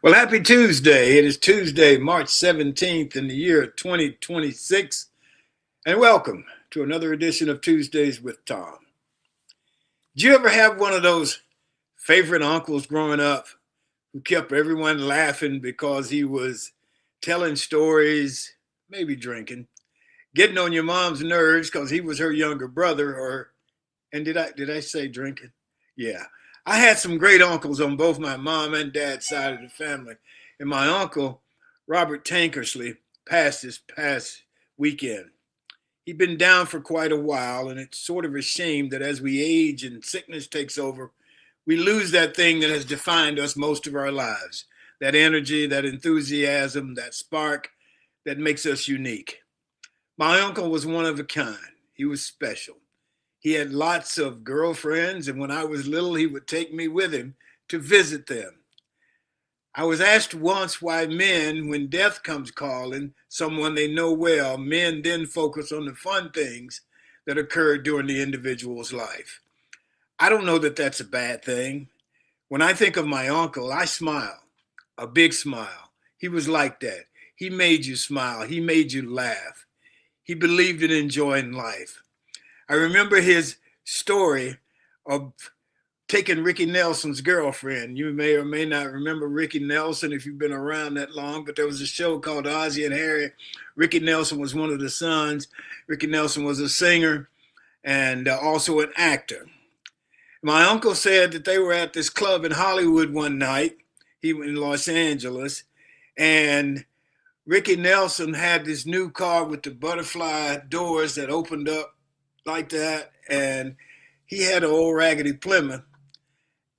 Well, happy Tuesday. It is Tuesday, March 17th in the year 2026. And welcome to another edition of Tuesdays with Tom. Did you ever have one of those favorite uncles growing up who kept everyone laughing because he was telling stories, maybe drinking, getting on your mom's nerves because he was her younger brother, and did I say drinking? Yeah. I had some great uncles on both my mom and dad's side of the family. And my uncle, Robert Tankersley, passed this past weekend. He'd been down for quite a while, and it's sort of a shame that as we age and sickness takes over, we lose that thing that has defined us most of our lives. That energy, that enthusiasm, that spark that makes us unique. My uncle was one of a kind. He was special. He had lots of girlfriends, and when I was little, he would take me with him to visit them. I was asked once why men, when death comes calling, someone they know well, men then focus on the fun things that occurred during the individual's life. I don't know that that's a bad thing. When I think of my uncle, I smile, a big smile. He was like that. He made you smile. He made you laugh. He believed in enjoying life. I remember his story of taking Ricky Nelson's girlfriend. You may or may not remember Ricky Nelson if you've been around that long, but there was a show called Ozzie and Harriet. Ricky Nelson was one of the sons. Ricky Nelson was a singer and also an actor. My uncle said that they were at this club in Hollywood one night. He was in Los Angeles, and Ricky Nelson had this new car with the butterfly doors that opened up like that, and he had an old raggedy Plymouth,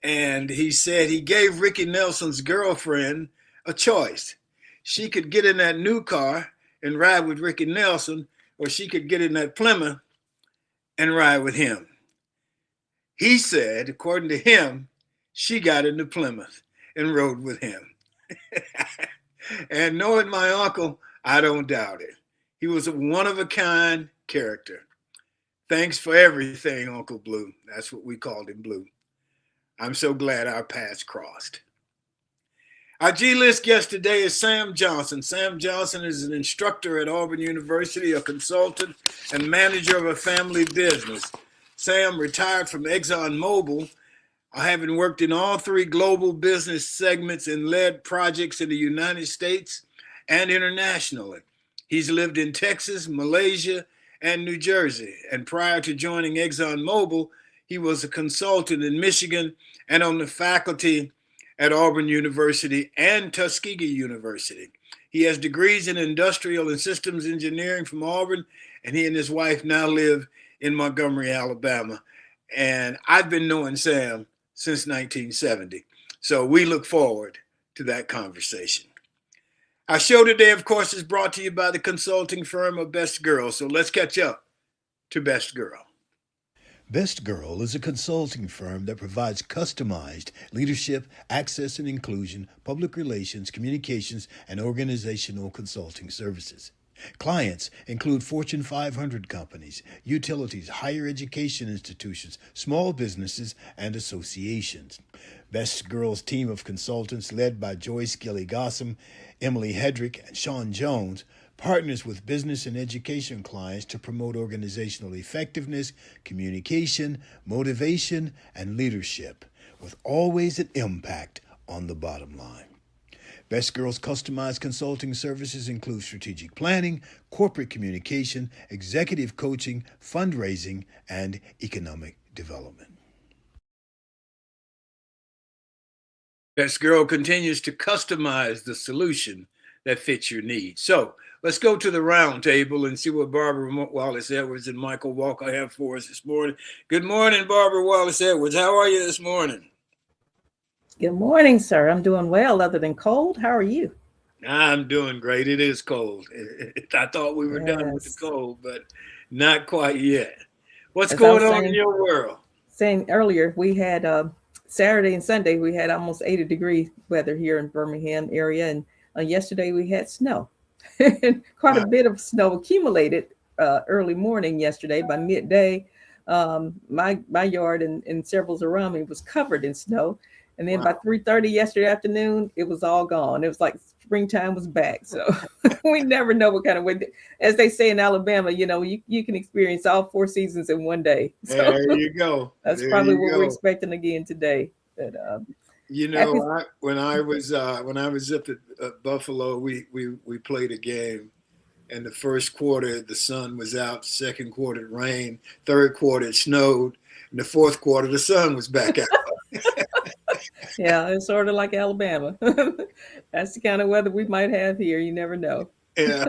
and he said he gave Ricky Nelson's girlfriend a choice. She could get in that new car and ride with Ricky Nelson, or she could get in that Plymouth and ride with him. He said, according to him, she got in the Plymouth and rode with him. And knowing my uncle, I don't doubt it. He was a one-of-a-kind character. Thanks for everything, Uncle Blue. That's what we called him, Blue. I'm so glad our paths crossed. Our G-List guest today is Sam Johnson. Sam Johnson is an instructor at Auburn University, a consultant, and manager of a family business. Sam retired from ExxonMobil, having worked in all three global business segments and led projects in the United States and internationally. He's lived in Texas, Malaysia, and New Jersey. And prior to joining ExxonMobil, he was a consultant in Michigan and on the faculty at Auburn University and Tuskegee University. He has degrees in industrial and systems engineering from Auburn, and he and his wife now live in Montgomery, Alabama. And I've been knowing Sam since 1970. So we look forward to that conversation. Our show today, of course, is brought to you by the consulting firm of Best Girl. So let's catch up to Best Girl. Best Girl is a consulting firm that provides customized leadership, access and inclusion, public relations, communications, and organizational consulting services. Clients include Fortune 500 companies, utilities, higher education institutions, small businesses, and associations. Best Girl's team of consultants, led by Joyce Gilly-Gossom, Emily Hedrick, and Sean Jones, partners with business and education clients to promote organizational effectiveness, communication, motivation, and leadership, with always an impact on the bottom line. Best Girl's customized consulting services include strategic planning, corporate communication, executive coaching, fundraising, and economic development. Best Girl continues to customize the solution that fits your needs. So let's go to the round table and see what Barbara Wallace Edwards and Michael Walker have for us this morning. Good morning, Barbara Wallace Edwards. How are you this morning? Good morning, sir. I'm doing well, other than cold. How are you? I'm doing great. It is cold. I thought we were done with the cold, but not quite yet. What's going on in your world? Saying earlier, we had Saturday and Sunday, we had almost 80-degree weather here in Birmingham area. And yesterday we had snow. Quite a bit of snow accumulated early morning yesterday. By midday, my yard and several around me was covered in snow. And then Wow. by 3:30 yesterday afternoon, it was all gone. It was like springtime was back. So we never know what kind of weather. As they say in Alabama, you can experience all 4 seasons in one day. So There you go. that's There probably you what go. we're expecting again today. But happy. When I was up at Buffalo, we played a game. And the first quarter, the sun was out. Second quarter, it rained. Third quarter, it snowed. And the fourth quarter, the sun was back out. Yeah, it's sort of like Alabama. That's the kind of weather we might have here. You never know. Yeah.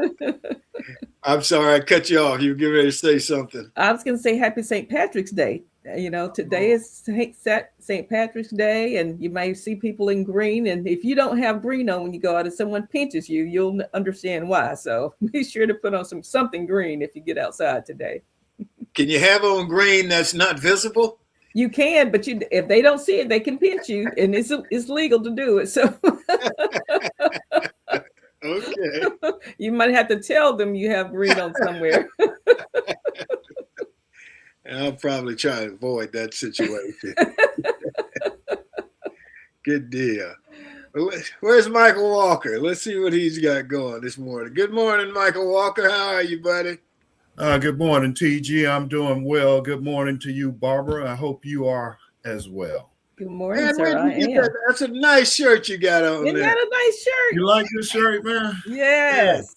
I'm sorry, I cut you off. You were getting ready to say something. I was going to say Happy St. Patrick's Day. Today is St. Patrick's Day, and you may see people in green. And if you don't have green on when you go out and someone pinches you, you'll understand why. So be sure to put on something green if you get outside today. Can you have on green that's not visible? You can, but if they don't see it, they can pinch you, and it's legal to do it. So Okay. you might have to tell them you have green on somewhere. And I'll probably try to avoid that situation. Good deal. Where's Michael Walker? Let's see what he's got going this morning. Good morning, Michael Walker. How are you, buddy? Good morning, TG. I'm doing well. Good morning to you, Barbara. I hope you are as well. Good morning, Man, sir. I am. That's a nice shirt you got on Isn't there. that a nice shirt? You like this shirt, man? Yes.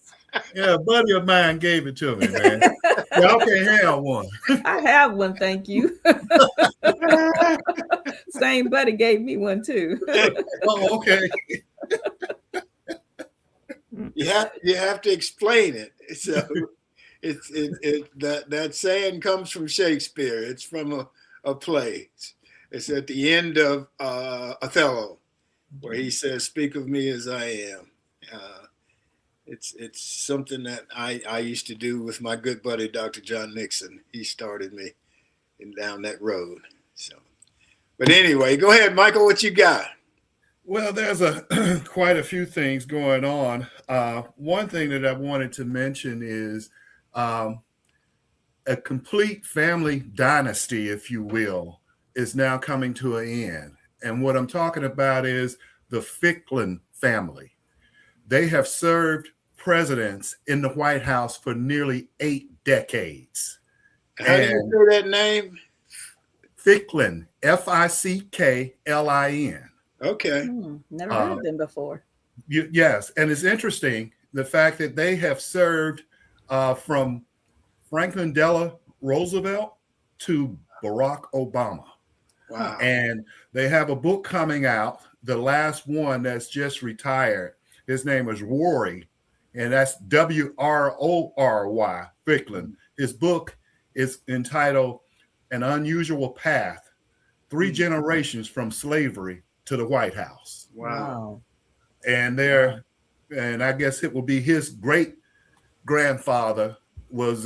Yeah, a buddy of mine gave it to me, man. Y'all can have one. I have one, thank you. Same buddy gave me one too. Oh, okay. You have to explain it. So that saying comes from Shakespeare. It's from a play. It's at the end of Othello, where he says, "Speak of me as I am." It's something that I used to do with my good buddy Dr. John Nixon. He started me down that road. So, but anyway, go ahead, Michael. What you got? Well, there's quite a few things going on. One thing that I wanted to mention is a complete family dynasty, if you will, is now coming to an end. And what I'm talking about is the Ficklin family. They have served presidents in the White House for nearly 8 decades. How do you say that name? Ficklin, Ficklin. Okay. Never heard of them before. Yes, and it's interesting the fact that they have served from Franklin Delano Roosevelt to Barack Obama. Wow. And they have a book coming out, the last one that's just retired. His name is Rory, and that's Worry, Ficklin. His book is entitled An Unusual Path, 3 Generations from Slavery to the White House. Wow. And and I guess it will be his great grandfather was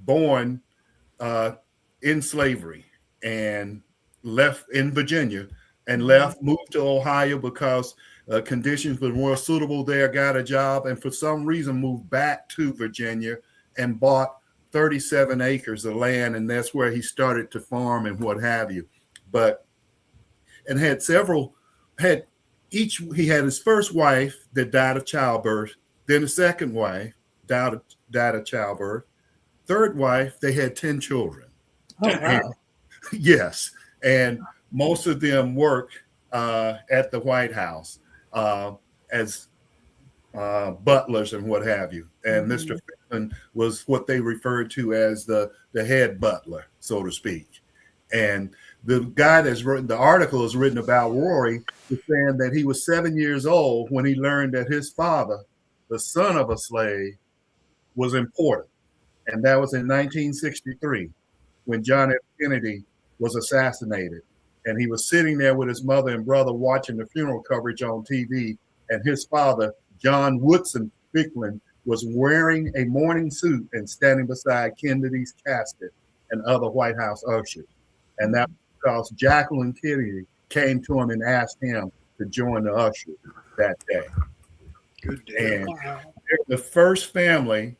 born in slavery and left in Virginia and moved to Ohio because conditions were more suitable there, got a job, and for some reason moved back to Virginia and bought 37 acres of land, and that's where he started to farm and what have you. And he had his first wife that died of childbirth, then a second wife died of childbirth, third wife, they had 10 children. Oh, wow. Yes, and most of them worked at the White House as butlers and what have you. And Mr. Ficklin was what they referred to as the head butler, so to speak. And the guy that's written the article is written about Rory is saying that he was 7 years old when he learned that his father, the son of a slave, was important. And that was in 1963 when John F. Kennedy was assassinated. And he was sitting there with his mother and brother watching the funeral coverage on TV. And his father, John Woodson Ficklin, was wearing a mourning suit and standing beside Kennedy's casket and other White House ushers. And that was because Jacqueline Kennedy came to him and asked him to join the ushers that day. Good deal. And they're the first family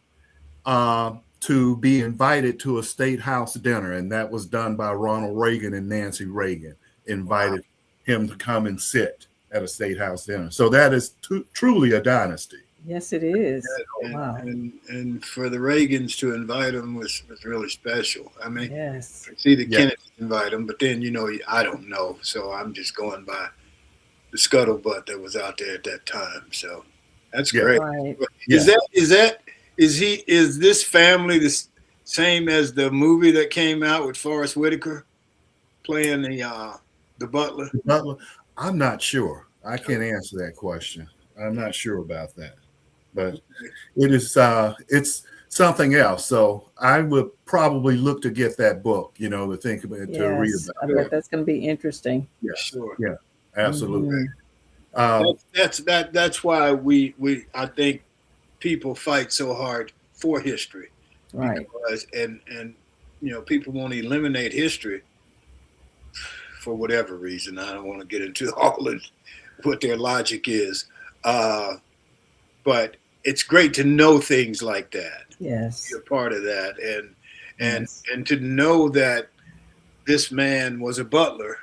to be invited to a state house dinner, and that was done by Ronald Reagan and Nancy Reagan, invited him to come and sit at a State House dinner. So that is truly a dynasty. Yes, it is. And, Wow. and for the Reagans to invite him was really special. I mean, Yes. see the Kennedy invite him, but then, I don't know. So I'm just going by the scuttlebutt that was out there at that time. So that's great. Right. Is this family the same as the movie that came out with Forrest Whitaker playing the butler? The butler? I'm not sure. I can't answer that question. I'm not sure about that. But it is it's something else. So I would probably look to get that book, to think about it, to read Yes, about I bet that's going to be interesting. Yeah, Sure. Yeah, absolutely. That's why we I think people fight so hard for history, Right. because, and people won't eliminate history for whatever reason. I don't want to get into all of what their logic is, but it's great to know things like that. Yes. Be a part of that, and Yes. to know that this man was a butler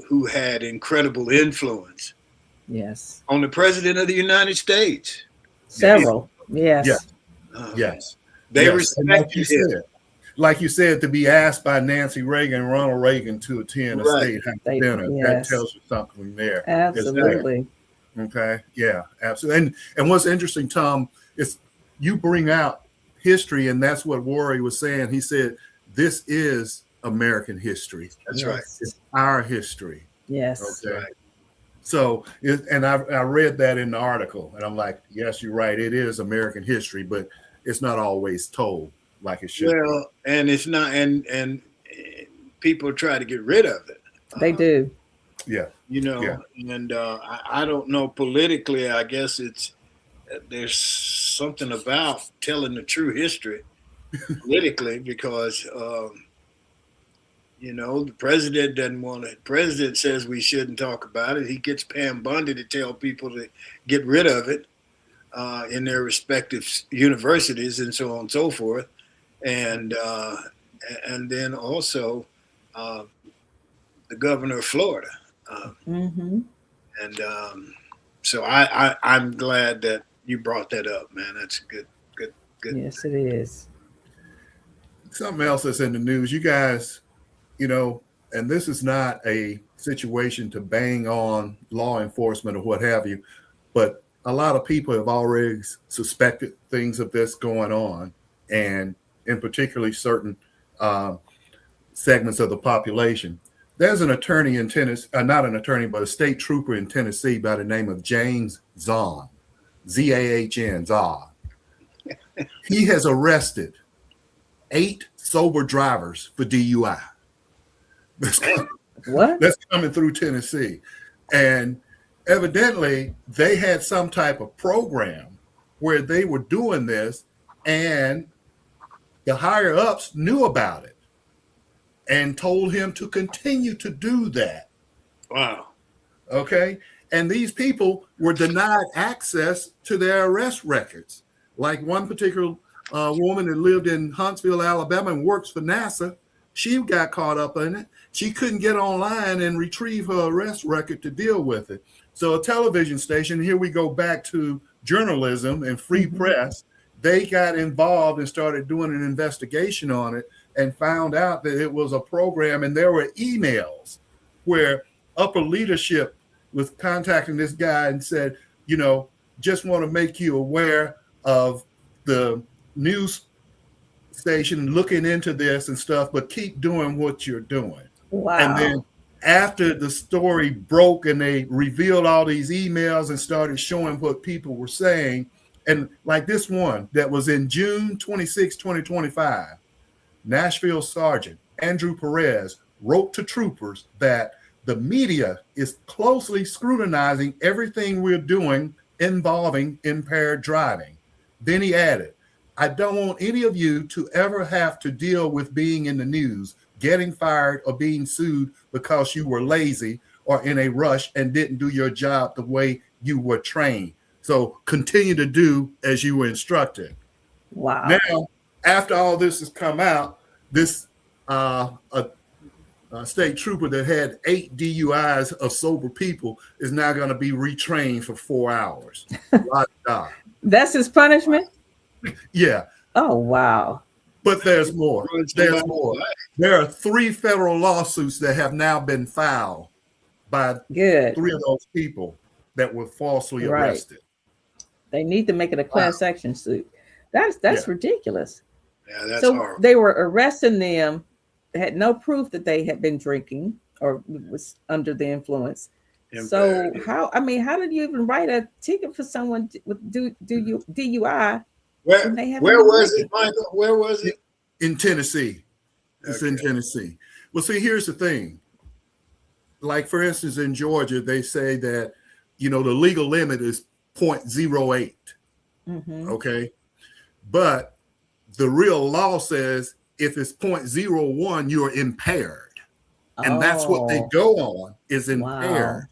who had incredible influence Yes. on the president of the United States. Several. Yes. Yeah. Yes. They Yes. And respected him. like you said, to be asked by Nancy Reagan and Ronald Reagan to attend a Right. State House dinner, that Yes. tells you something there. Absolutely. Okay. Yeah, absolutely. And what's interesting, Tom, is you bring out history, and that's what Worry was saying. He said, this is American history. That's right. Yes. It's our history. Yes. Okay. Right. So, and I read that in the article, and I'm like, yes, you're right. It is American history, but it's not always told like it should. Well, and it's not, and people try to get rid of it. They do. Yeah. And I don't know politically. I guess there's something about telling the true history politically, because the president doesn't want it. The president says we shouldn't talk about it. He gets Pam Bundy to tell people to get rid of it in their respective universities and so on and so forth. And then also the governor of Florida. And so I'm glad that you brought that up, man. That's good. Yes, it is. Something else that's in the news, you guys, and this is not a situation to bang on law enforcement or what have you, but a lot of people have already suspected things of this going on, and in particularly certain segments of the population. There's an attorney in Tennessee, not an attorney, but a state trooper in Tennessee by the name of James Zahn, Z-A-H-N, Zahn. He has arrested 8 sober drivers for DUI. What? That's coming through Tennessee. And evidently, they had some type of program where they were doing this, and the higher ups knew about it and told him to continue to do that. Wow. Okay. And these people were denied access to their arrest records. Like one particular woman that lived in Huntsville, Alabama, and works for NASA, she got caught up in it. She couldn't get online and retrieve her arrest record to deal with it. So a television station, here we go back to journalism and free press, they got involved and started doing an investigation on it and found out that it was a program, and there were emails where upper leadership was contacting this guy and said, just want to make you aware of the news station looking into this and stuff, but keep doing what you're doing. Wow. And then after the story broke and they revealed all these emails and started showing what people were saying, and like this one that was in June 26, 2025, Nashville Sergeant Andrew Perez wrote to troopers that the media is closely scrutinizing everything we're doing involving impaired driving. Then he added, I don't want any of you to ever have to deal with being in the news, getting fired, or being sued because you were lazy or in a rush and didn't do your job the way you were trained. So continue to do as you were instructed. Wow. Now, after all this has come out, this state trooper that had 8 DUIs of sober people is now going to be retrained for 4 hours. That's his punishment? Yeah. Oh, wow. But there's more. There's more. There are 3 federal lawsuits that have now been filed by 3 of those people that were falsely arrested. They need to make it a class action suit. That's ridiculous. Yeah, that's horrible. They were arresting them, had no proof that they had been drinking or was under the influence. So how did you even write a ticket for someone with DUI? Where was it, Michael? Where was it? In Tennessee. It's in Tennessee. Well, see, here's the thing. Like, for instance, in Georgia, they say that, the legal limit is 0.08. Okay. But the real law says if it's 0.01, you're impaired. And that's what they go on, is impaired.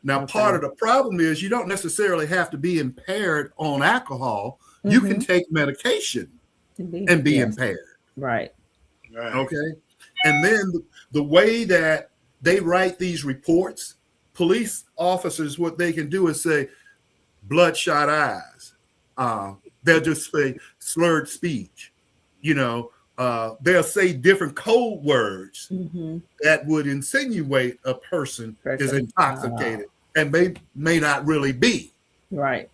Now, part of the problem is you don't necessarily have to be impaired on alcohol. You can take medication and be impaired. Right. Okay. And then the way that they write these reports, police officers, what they can do is say bloodshot eyes. They'll just say slurred speech. They'll say different code words that would insinuate a person is intoxicated and may not really be. Right.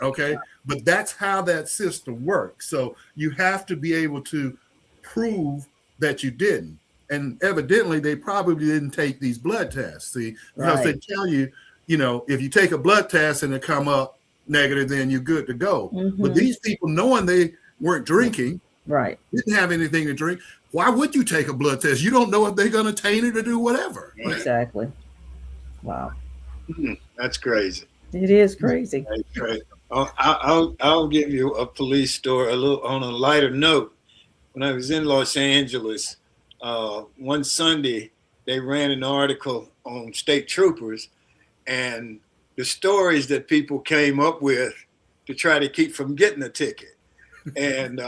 Okay. But that's how that system works. So you have to be able to prove that you didn't. And evidently, they probably didn't take these blood tests. See, because they tell you, if you take a blood test and it come up negative, then you're good to go. But these people, knowing they weren't drinking, didn't have anything to drink, why would you take a blood test? You don't know if they're going to taint it or do whatever. Exactly. Wow. That's crazy. It is crazy. That's crazy. I'll give you a police story a little on a lighter note. When I was in Los Angeles, one Sunday, they ran an article on state troopers and the stories that people came up with to try to keep from getting a ticket. And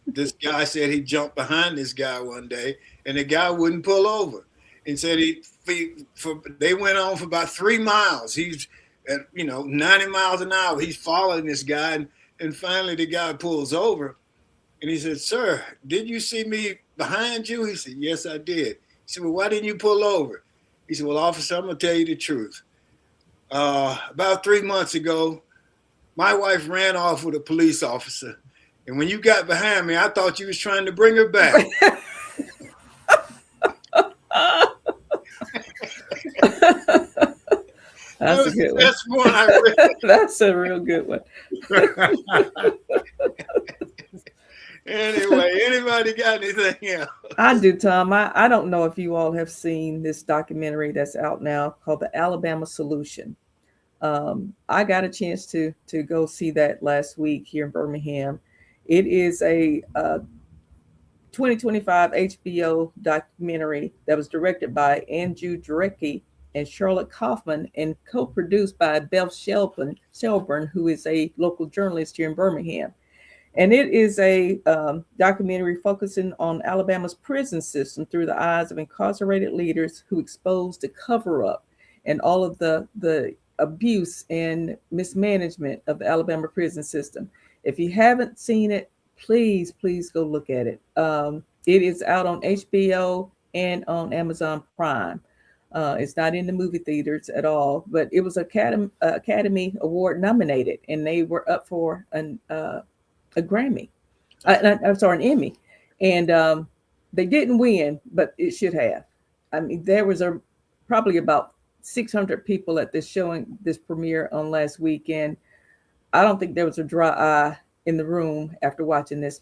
this guy said he jumped behind this guy one day and the guy wouldn't pull over. And said they went on for about 3 miles. He's at 90 miles an hour. He's following this guy. And finally the guy pulls over and he said, "Sir, did you see me behind you?" He said, "Yes, I did." He said, "Well, why didn't you pull over?" He said, "Well, officer, I'm going to tell you the truth. About 3 months ago, my wife ran off with a police officer. And when you got behind me, I thought you was trying to bring her back." That's a good one. That's one I read. That's a real good one. Anyway, anybody got anything else? I do, Tom. I don't know if you all have seen this documentary that's out now called The Alabama Solution. I got a chance to go see that last week here in Birmingham. It is a 2025 HBO documentary that was directed by Andrew Drecke and Charlotte Kaufman and co-produced by Beth Shelburne, who is a local journalist here in Birmingham. And it is a documentary focusing on Alabama's prison system through the eyes of incarcerated leaders who exposed the cover-up and all of the abuse and mismanagement of the Alabama prison system. If you haven't seen it, please go look at it. It is out on HBO and on Amazon Prime. It's not in the movie theaters at all, but it was Academy Award nominated, and they were up for a Grammy. An Emmy, and they didn't win, but it should have. I mean, there was probably about 600 people at this premiere on last weekend. I don't think there was a dry eye in the room after watching this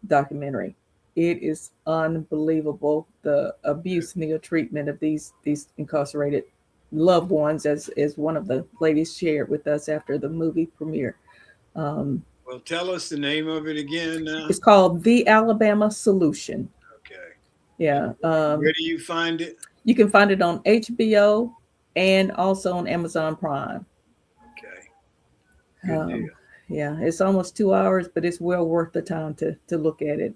documentary. It is unbelievable, the abuse and the treatment of these incarcerated loved ones, as one of the ladies shared with us after the movie premiere. Well, tell us the name of it again now. It's called The Alabama Solution. Okay. Yeah. Where do you find it? You can find it on HBO and also on Amazon Prime. Okay. Good deal. Yeah, it's almost 2 hours, but it's well worth the time to look at it.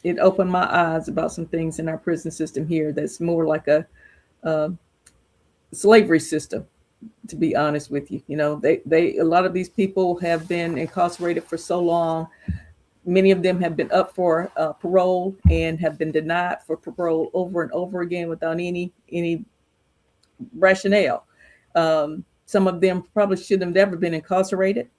it opened my eyes about some things in our prison system here that's more like a slavery system, to be honest with you. You know, they a lot of these people have been incarcerated for so long. Many of them have been up for parole and have been denied for parole over and over again without any rationale. Some of them probably shouldn't have ever been incarcerated.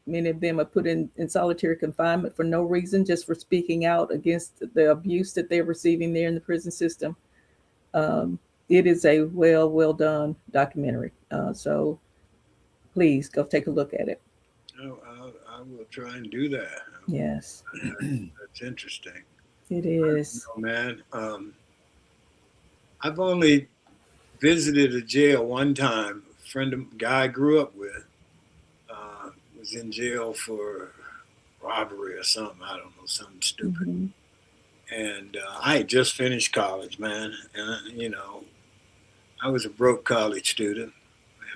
Many of them are put in solitary confinement for no reason, just for speaking out against the abuse that they're receiving there in the prison system. It is a well done documentary. So please go take a look at it. Oh, I will try and do that. Yes. That's interesting. It is. Man, I've only visited a jail one time. A friend of guy I grew up with was in jail for robbery or something. I don't know, something stupid. Mm-hmm. And I had just finished college, man. And, I was a broke college student.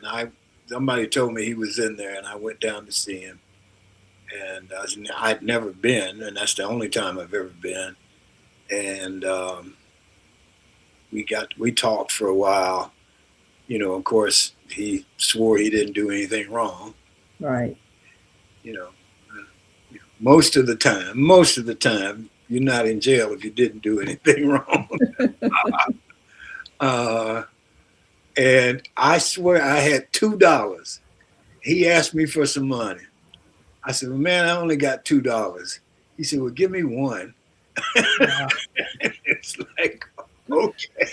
And somebody told me he was in there, and I went down to see him. And I'd never been, and that's the only time I've ever been. And we talked for a while. Of course, he swore he didn't do anything wrong. Right. Most of the time, you're not in jail if you didn't do anything wrong. And I swear I had $2. He asked me for some money. I said, well, man, I only got $2. He said, well, give me one. Wow. It's like, okay,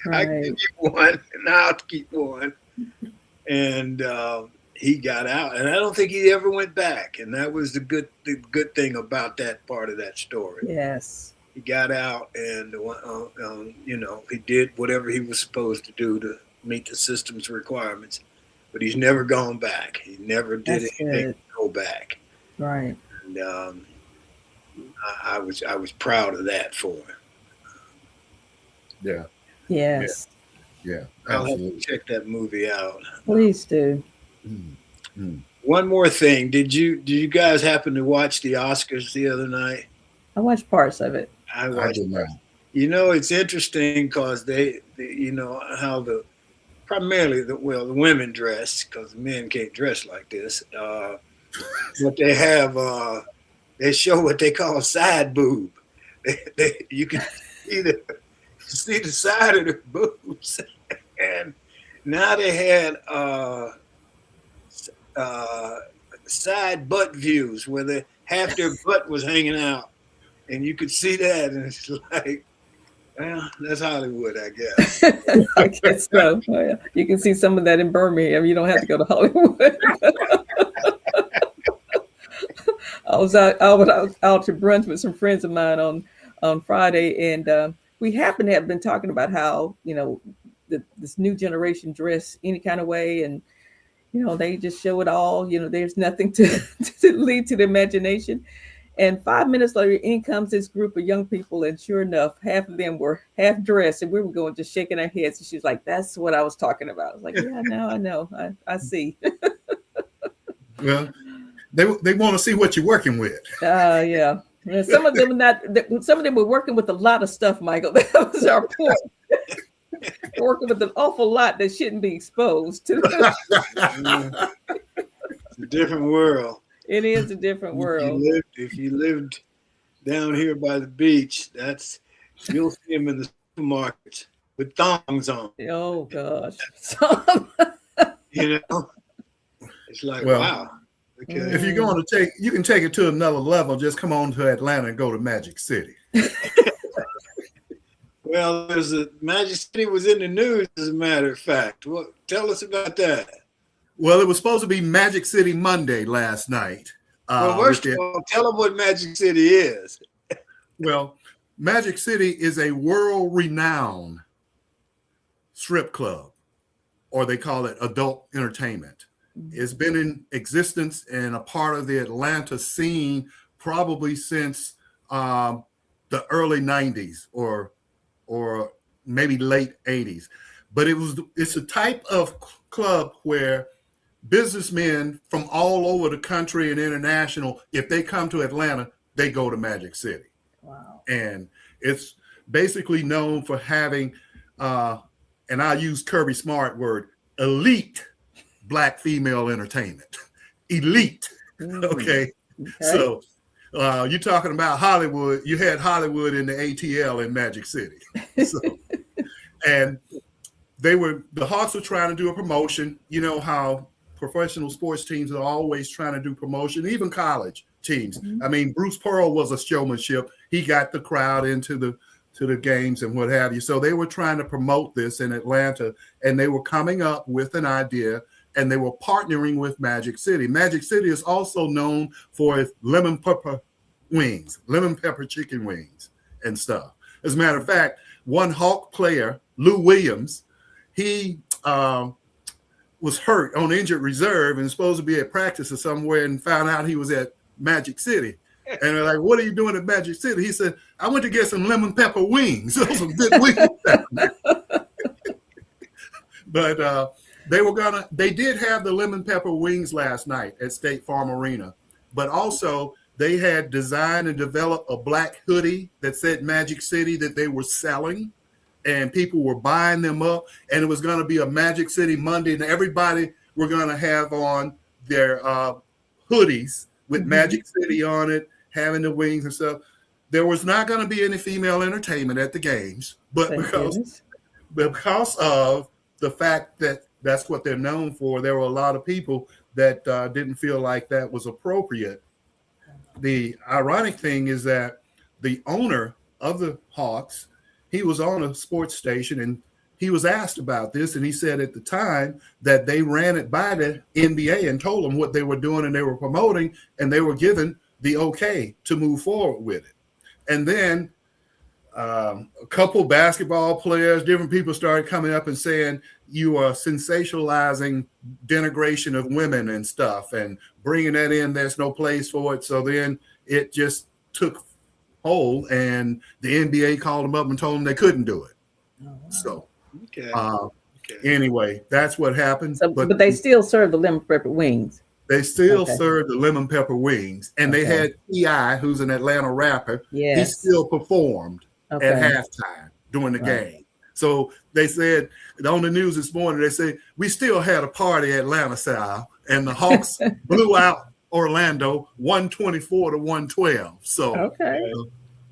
right. I give you one, and I'll keep one. And he got out, and I don't think he ever went back. And that was the good thing about that part of that story. Yes. He got out, and he did whatever he was supposed to do to meet the system's requirements. But he's never gone back. He never did anything to go back. Right. And I was proud of that for him. Yeah. Yes. Yeah. I'll have to check that movie out. Please do. Mm-hmm. One more thing. Did you guys happen to watch the Oscars the other night? I watched parts of it. I watched parts. It's interesting because they how primarily the women dress, because the men can't dress like this. But they have they show what they call side boob. You can see the side of the boobs, and now they had side butt views where half their butt was hanging out, and you could see that, and it's like, well, that's Hollywood, I guess. I guess so. Oh, yeah. You can see some of that in Birmingham. You don't have to go to Hollywood. I was out to brunch with some friends of mine on Friday, and we happen to have been talking about how this new generation dress any kind of way, and they just show it all. There's nothing to lead to the imagination. And 5 minutes later, in comes this group of young people, and sure enough, half of them were half dressed, and we were going just shaking our heads. And she was like, "That's what I was talking about." I was like, "Yeah, I know, I see." Well, they want to see what you're working with. Yeah. Some of them were working with a lot of stuff, Michael. That was our point. Working with an awful lot that shouldn't be exposed to. It's a different world. It is a different world. If you lived down here by the beach, you'll see them in the supermarkets with thongs on. Oh gosh. It's like, wow. Okay. If you're going to you can take it to another level. Just come on to Atlanta and go to Magic City. Well, Magic City was in the news, as a matter of fact. Tell us about that. Well, it was supposed to be Magic City Monday last night. Well, first of all, tell them what Magic City is. Well, Magic City is a world-renowned strip club, or they call it adult entertainment. It's been in existence and a part of the Atlanta scene probably since the early 90s or maybe late 80s. But it's a type of club where businessmen from all over the country and international, if they come to Atlanta, they go to Magic City. Wow. And it's basically known for having, and I use Kirby Smart word, elite Black female entertainment. Elite. Okay. So you're talking about Hollywood. You had Hollywood in the ATL in Magic City. So, and the Hawks were trying to do a promotion. You know how professional sports teams are always trying to do promotion, even college teams. I mean, Bruce Pearl was a showmanship. He got the crowd into the games and what have you. So they were trying to promote this in Atlanta, and they were coming up with an idea, and they were partnering with Magic City. Magic City is also known for its lemon pepper wings, lemon pepper chicken wings and stuff. As a matter of fact, one Hawk player, Lou Williams, he was hurt on injured reserve and supposed to be at practice or somewhere, and found out he was at Magic City. And they're like, "What are you doing at Magic City?" He said, "I went to get some lemon pepper wings." Those some good wings down there. But they did have the lemon pepper wings last night at State Farm Arena. But also they had designed and developed a black hoodie that said Magic City that they were selling, and people were buying them up. And it was going to be a Magic City Monday, and everybody were going to have on their hoodies with Magic City on it, having the wings and stuff. There was not going to be any female entertainment at the games, but because of the fact that that's what they're known for, there were a lot of people that didn't feel like that was appropriate. The ironic thing is that the owner of the Hawks, he was on a sports station, and he was asked about this, and he said at the time that they ran it by the NBA and told them what they were doing and they were promoting, and they were given the okay to move forward with it. And then a couple basketball players, different people started coming up and saying you are sensationalizing denigration of women and stuff and bringing that in. There's no place for it. So then it just took hold, and the NBA called them up and told them they couldn't do it. So anyway, that's what happened. So, but they still serve the lemon pepper wings. They still serve the lemon pepper wings, and they had T.I., who's an Atlanta rapper. Yes. He still performed at halftime during the game. So they said on the news this morning, they say we still had a party Atlanta style, and the Hawks blew out Orlando 124-112. So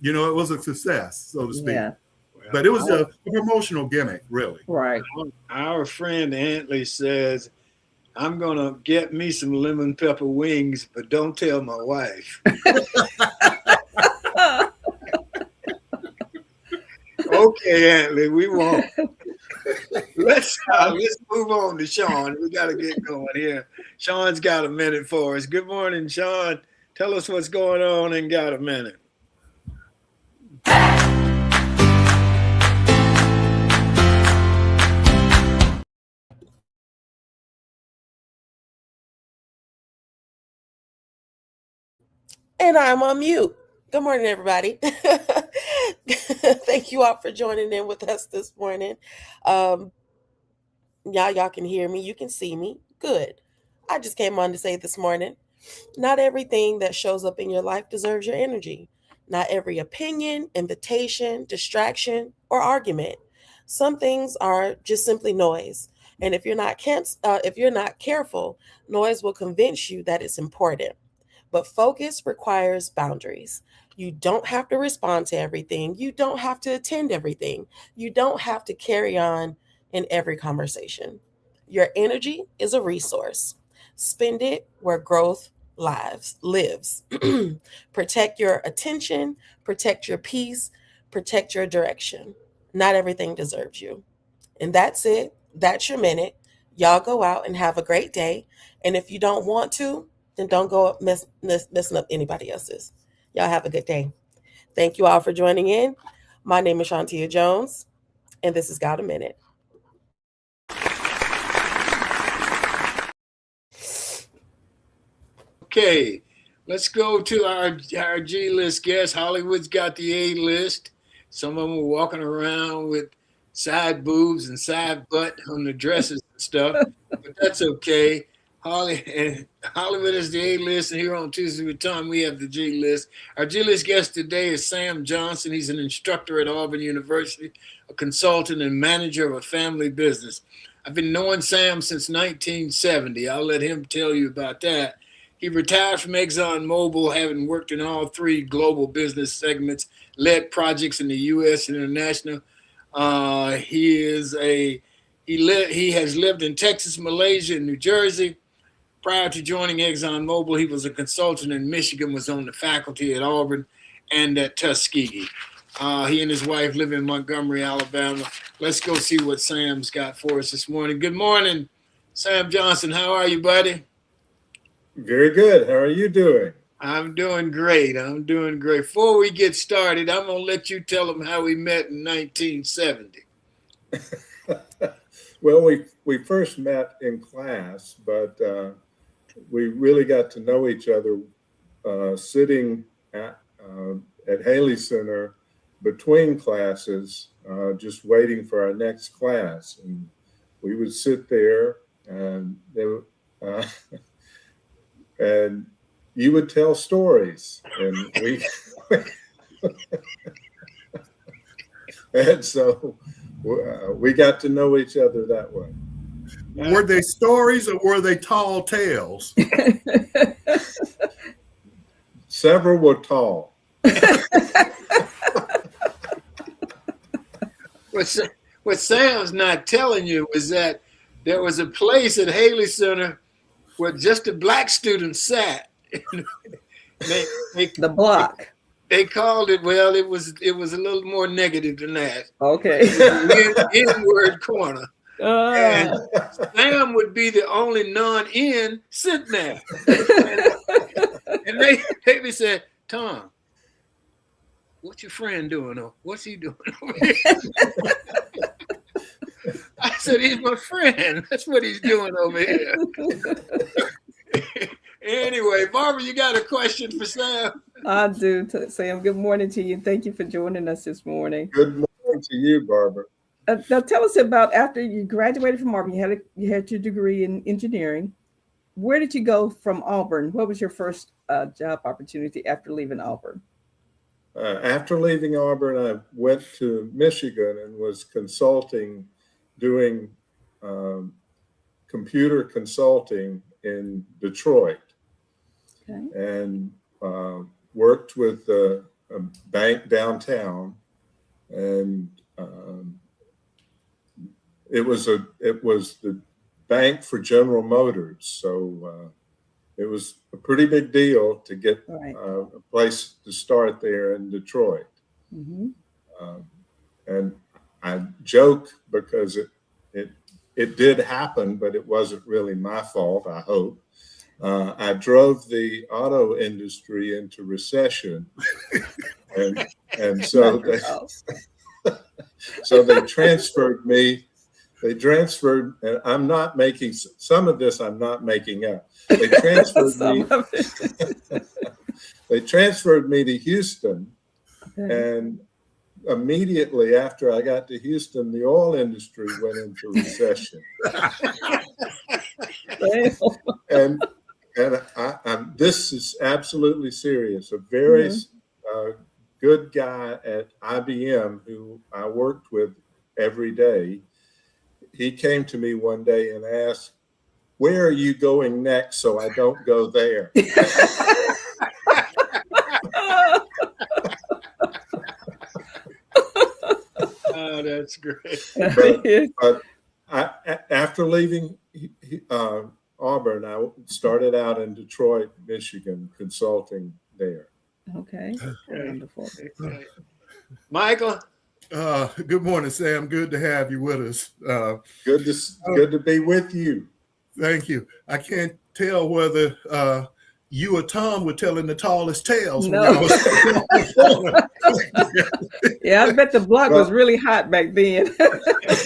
you know, it was a success, so to speak. Yeah. But it was a promotional gimmick, really. Right. Our friend Antley says, "I'm going to get me some lemon pepper wings, but don't tell my wife." Okay, Antley, we won't. Let's move on to Sean. We got to get going here. Sean's got a minute for us. Good morning, Sean. Tell us what's going on and got a minute. And I'm on mute. Good morning, everybody. Thank you all for joining in with us this morning. Y'all can hear me. You can see me. Good. I just came on to say this morning, not everything that shows up in your life deserves your energy. Not every opinion, invitation, distraction, or argument. Some things are just simply noise. And if you're not careful, noise will convince you that it's important. But focus requires boundaries. You don't have to respond to everything. You don't have to attend everything. You don't have to carry on in every conversation. Your energy is a resource. Spend it where growth lives. Protect your attention, protect your peace, protect your direction. Not everything deserves you. And that's it. That's your minute. Y'all go out and have a great day. And if you don't want to, then don't go up messing up anybody else's. Y'all have a good day. Thank you all for joining in. My name is Shantia Jones, and this is Got a Minute. Okay, let's go to our G-list guests. Hollywood's got the A-list. Some of them are walking around with side boobs and side butt on the dresses and stuff, but that's okay. Hollywood is the A list, and here on Tuesday with Tom, we have the G list. Our G list guest today is Thom Johnson. He's an instructor at Auburn University, a consultant and manager of a family business. I've been knowing Sam since 1970. I'll let him tell you about that. He retired from ExxonMobil, having worked in all three global business segments, led projects in the U.S. and international. He has lived in Texas, Malaysia, and New Jersey. Prior to joining ExxonMobil, he was a consultant in Michigan, was on the faculty at Auburn and at Tuskegee. He and his wife live in Montgomery, Alabama. Let's go see what Sam's got for us this morning. Good morning, Thom Johnson. How are you, buddy? Very good. How are you doing? I'm doing great. Before we get started, I'm going to let you tell them how we met in 1970. Well, we first met in class, but we really got to know each other sitting at Haley Center between classes, just waiting for our next class. And we would sit there, and and you would tell stories, and and so we got to know each other that way. Were they stories or were they tall tales? Several were tall. What Sam's not telling you is that there was a place at Haley Center where just the black students sat. The block. They called it, well, it was a little more negative than that. Okay. N-word corner. And Sam would be the only non-N sitting there. And they said, Tom, what's your friend doing? Or what's he doing over here? I said, he's my friend. That's what he's doing over here. Anyway, Barbara, you got a question for Sam? I do, Sam. Good morning to you. Thank you for joining us this morning. Good morning to you, Barbara. Now tell us about, after you graduated from Auburn, you had your degree in engineering. Where did you go from Auburn? What was your first job opportunity after leaving Auburn? After leaving Auburn, I went to Michigan and was consulting, doing computer consulting in Detroit. Okay. And worked with a bank downtown, and it was the bank for General Motors, so it was a pretty big deal to get a place to start there in Detroit. Mm-hmm. And I joke because it did happen, but it wasn't really my fault, I hope. I drove the auto industry into recession, and so they transferred me. They transferred, and I'm not making some of this. I'm not making up. They transferred me. They transferred me to Houston, and immediately after I got to Houston, the oil industry went into recession. And this is absolutely serious. A very good guy at IBM who I worked with every day, he came to me one day and asked, "Where are you going next so I don't go there?" Oh, that's great. But after leaving Auburn, I started out in Detroit, Michigan, consulting there. Okay, wonderful. Michael? Good morning, Sam. Good to have you with us. Good to be with you. Thank you. I can't tell whether you or Tom were telling the tallest tales. No. Yeah, I bet the block was really hot back then.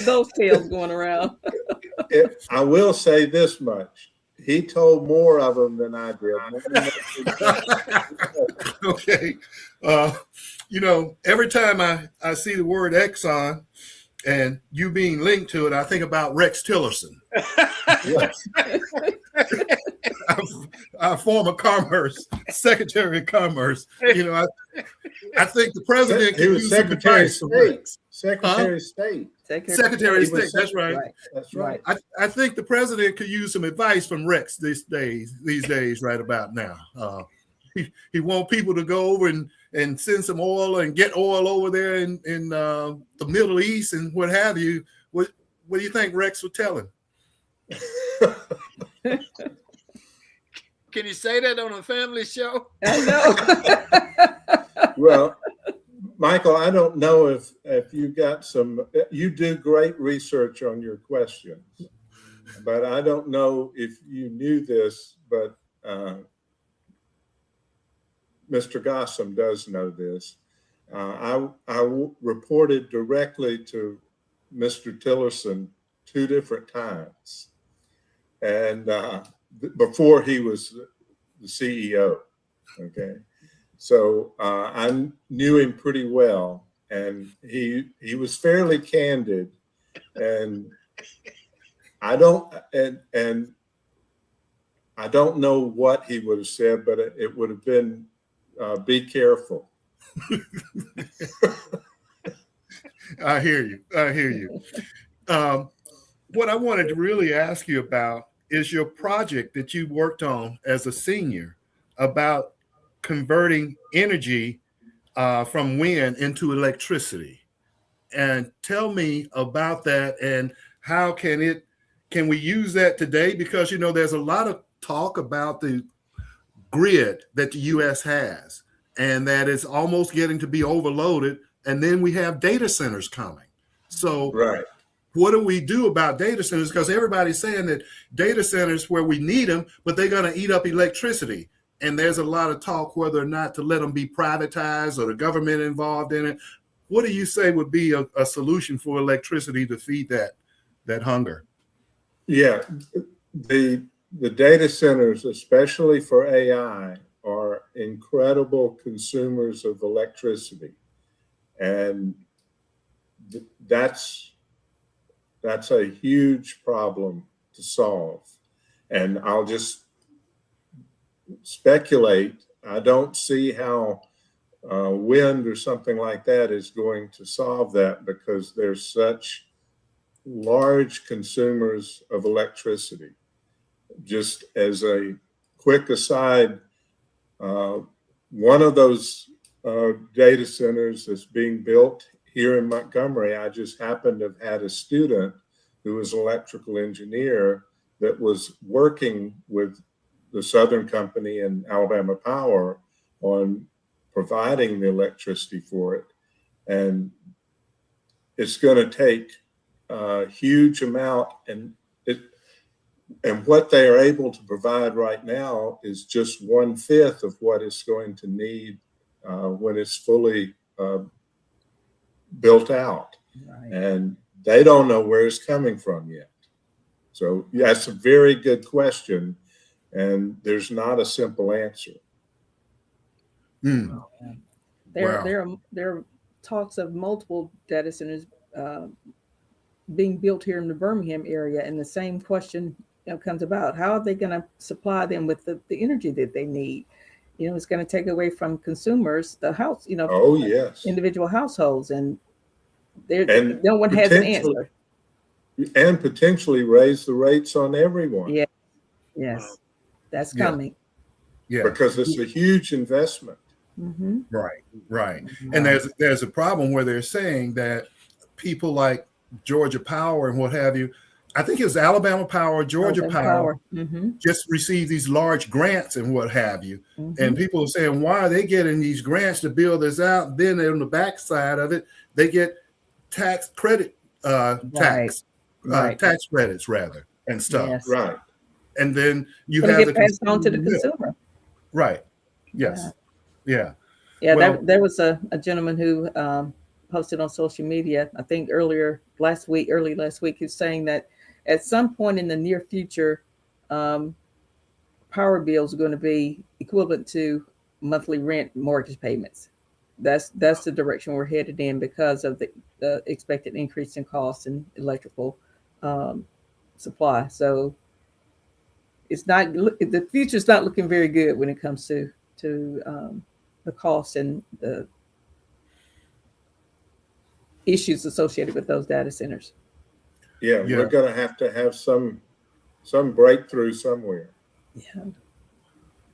Those tales going around. I will say this much. He told more of them than I did. Okay. Every time I see the word Exxon, And you being linked to it, I think about Rex Tillerson, our former Secretary of Commerce. You know, I think the president He was Secretary of State. Secretary of State. Secretary of State. That's right. That's right. I think the president could use some advice from Rex these days, right about now. He want people to go over and send some oil and get oil over there in the Middle East and what have you. What do you think Rex would tell him? Can you say that on a family show? I know. Well, Michael, I don't know if you got you do great research on your questions, but I don't know if you knew this, but Mr. Gossom does know this. I reported directly to Mr. Tillerson 2 different times, and before he was the CEO. Okay, so I knew him pretty well, and he was fairly candid, and I don't know what he would have said, but it would have been be careful. I hear you. What I wanted to really ask you about is your project that you worked on as a senior about converting energy from wind into electricity. And tell me about that, and how can we use that today? Because, you know, there's a lot of talk about the grid that the U.S. has, and that it's almost getting to be overloaded. And then we have data centers coming. So right. What do we do about data centers? Because everybody's saying that data centers where we need them, but they're going to eat up electricity. And there's a lot of talk whether or not to let them be privatized or the government involved in it. What do you say would be a solution for electricity to feed that hunger? Yeah, the data centers, especially for AI, are incredible consumers of electricity, and that's a huge problem to solve. And I'll just speculate. I don't see how wind or something like that is going to solve that, because there's such large consumers of electricity. Just as a quick aside, one of those data centers that's being built here in Montgomery, I just happened to have had a student who was an electrical engineer that was working with the Southern Company and Alabama Power on providing the electricity for it. And it's going to take a huge amount, and what they are able to provide right now is just 1/5 of what it's going to need when it's fully built out. Right. And they don't know where it's coming from yet. So that's a very good question, and there's not a simple answer. Mm. There are talks of multiple data centers being built here in the Birmingham area, and the same question comes about: how are they going to supply them with the energy that they need? It's going to take away from consumers, the house, Oh yes, individual households, and no one has an answer. And potentially raise the rates on everyone. Yeah, yes, that's coming. Yeah, because it's a huge investment. Mm-hmm. Right. And there's a problem where they're saying that people like Georgia Power and what have you, I think it was Alabama Power, Georgia Power, just received these large grants and what have you. Mm-hmm. And people are saying, why are they getting these grants to build this out? Then on the backside of it, they get tax credit, tax credits rather, and stuff. Yes. Right. And then you have the passed on to the consumer. Right. Yes. Yeah. Well, there was a gentleman who posted on social media, I think early last week, who's saying that at some point in the near future, power bills are going to be equivalent to monthly rent mortgage payments. that's the direction we're headed in because of the expected increase in cost in electrical supply. So it's not, the future's not looking very good when it comes to the cost and the issues associated with those data centers. Yeah, we're going to have some breakthrough somewhere. Yeah.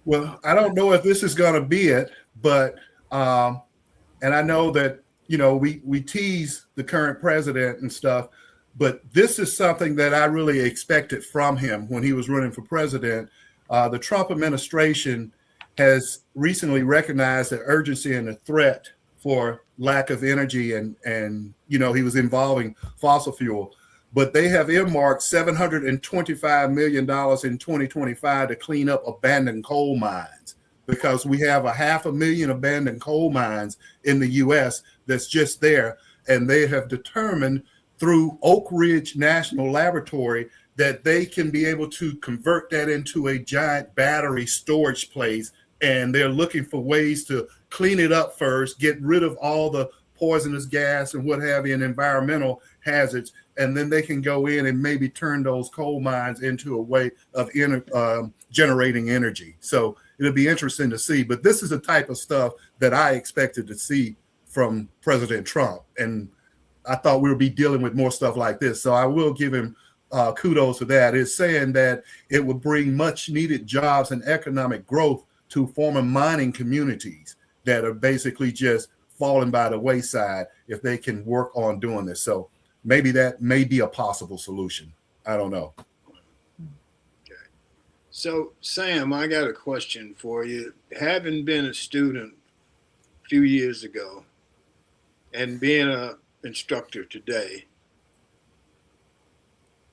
Well, I don't know if this is going to be it, but and I know that, you know, we tease the current president and stuff, but this is something that I really expected from him when he was running for president. The Trump administration has recently recognized the urgency and the threat for lack of energy, and you know, he was involving fossil fuel, but they have earmarked $725 million in 2025 to clean up abandoned coal mines, because we have 500,000 abandoned coal mines in the U.S. that's just there. And they have determined through Oak Ridge National Laboratory that they can be able to convert that into a giant battery storage place. And they're looking for ways to clean it up first, get rid of all the poisonous gas and what have you, and environmental hazards. And then they can go in and maybe turn those coal mines into a way of generating energy. So it'll be interesting to see. But this is the type of stuff that I expected to see from President Trump. And I thought we would be dealing with more stuff like this. So I will give him kudos for that. It's saying that it would bring much needed jobs and economic growth to former mining communities that are basically just falling by the wayside if they can work on doing this. So maybe that may be a possible solution. I don't know. Okay. So, Sam, I got a question for you. Having been a student a few years ago and being an instructor today,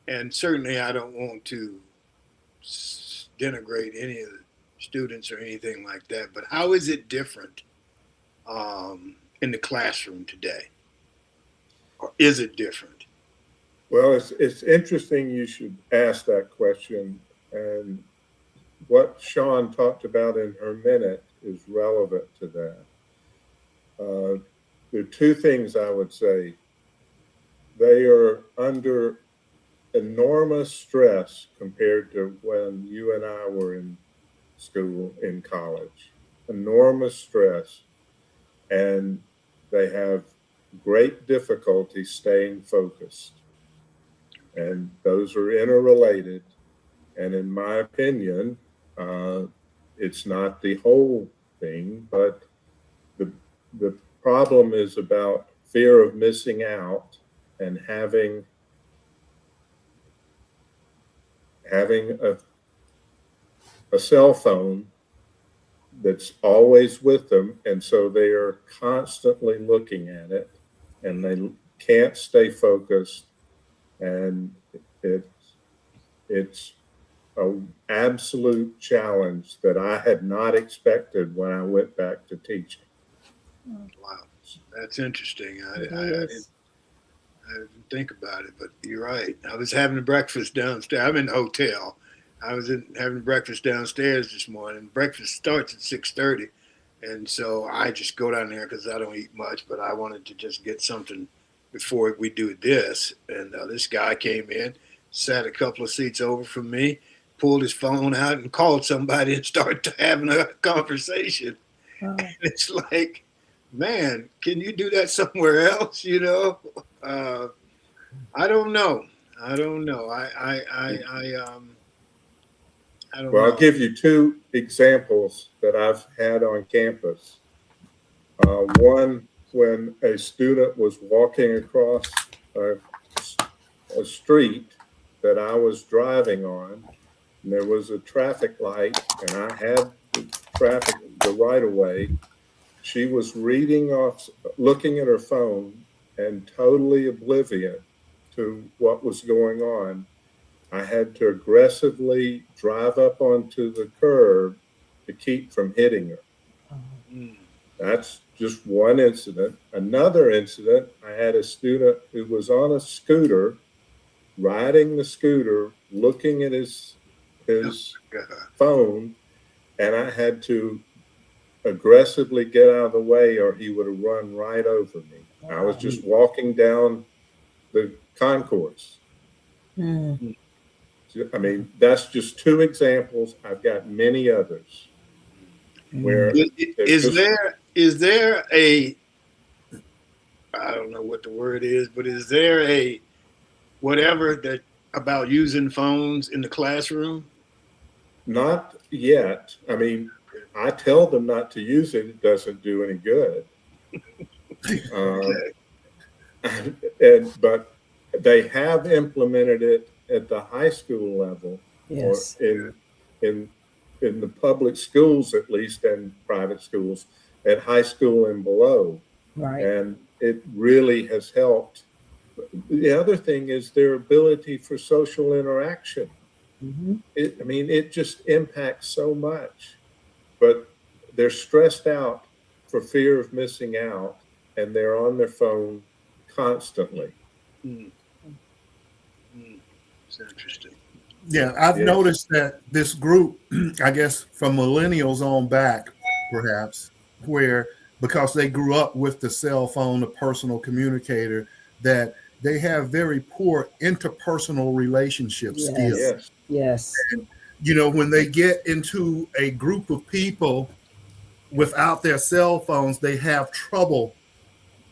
and certainly I don't want to denigrate any of the students or anything like that, but how is it different in the classroom today? Or is it different? Well, it's interesting you should ask that question. And what Sean talked about in her minute is relevant to that. There are two things I would say. They are under enormous stress compared to when you and I were in school, in college. Enormous stress. And they have great difficulty staying focused. And those are interrelated. And in my opinion, it's not the whole thing, but the problem is about fear of missing out and having a cell phone that's always with them, and so they are constantly looking at it, and they can't stay focused, and it's an absolute challenge that I had not expected when I went back to teaching. Wow, that's interesting. I didn't think about it, but you're right. I was having breakfast downstairs. I'm in the hotel. I was having breakfast downstairs this morning. Breakfast starts at 6:30, and so I just go down there because I don't eat much, but I wanted to just get something before we do this. And this guy came in, sat a couple of seats over from me, pulled his phone out and called somebody and started having a conversation. Oh. And it's like, man, can you do that somewhere else? You know, I don't know. I don't know. Well, I'll give you two examples that I've had on campus. One, when a student was walking across a street that I was driving on, and there was a traffic light, and I had the right of way. She was looking at her phone and totally oblivious to what was going on. I had to aggressively drive up onto the curb to keep from hitting her. That's just one incident. Another incident, I had a student who was on a scooter, riding the scooter, looking at his phone, and I had to aggressively get out of the way or he would have run right over me. I was just walking down the concourse. Mm. I mean, that's just two examples. I've got many others. Where is there a, I don't know what the word is, but is there a whatever that about using phones in the classroom? Not yet. I mean, I tell them not to use it. It doesn't do any good. But they have implemented it at the high school level, Yes. or in the public schools at least, and private schools at high school and below. Right. And it really has helped. The other thing is their ability for social interaction. Mm-hmm. It just impacts so much, but they're stressed out for fear of missing out, and they're on their phone constantly. It's interesting. Yeah, I've noticed that this group, I guess from millennials on back, perhaps, where because they grew up with the cell phone, the personal communicator, that they have very poor interpersonal relationship skills. Yes. And, when they get into a group of people without their cell phones, they have trouble